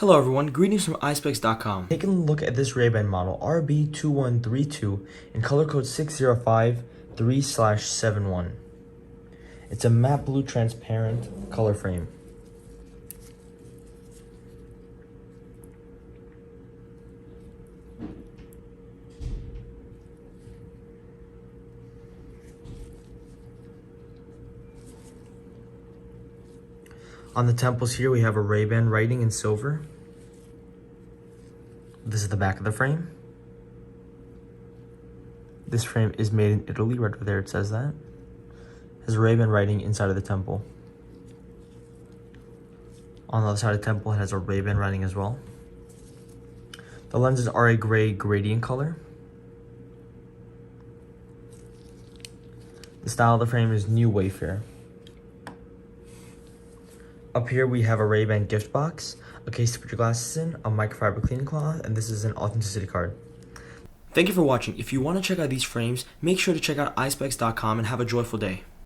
Hello everyone, greetings from Eyespecs.com. Taking a look at this Ray-Ban model RB2132 in color code 6053/71. It's a matte blue transparent color frame. On the temples here we have a Ray-Ban writing in silver. This is the back of the frame. This frame is made in Italy, right over there it says that. Has Ray-Ban writing inside of the temple. On the other side of the temple it has a Ray-Ban writing as well. The lenses are a gray gradient color. The style of the frame is new Wayfarer. Up here we have a Ray-Ban gift box, a case to put your glasses in, a microfiber cleaning cloth, and this is an authenticity card. Thank you for watching. If you want to check out these frames, make sure to check out Eyespecs.com and have a joyful day.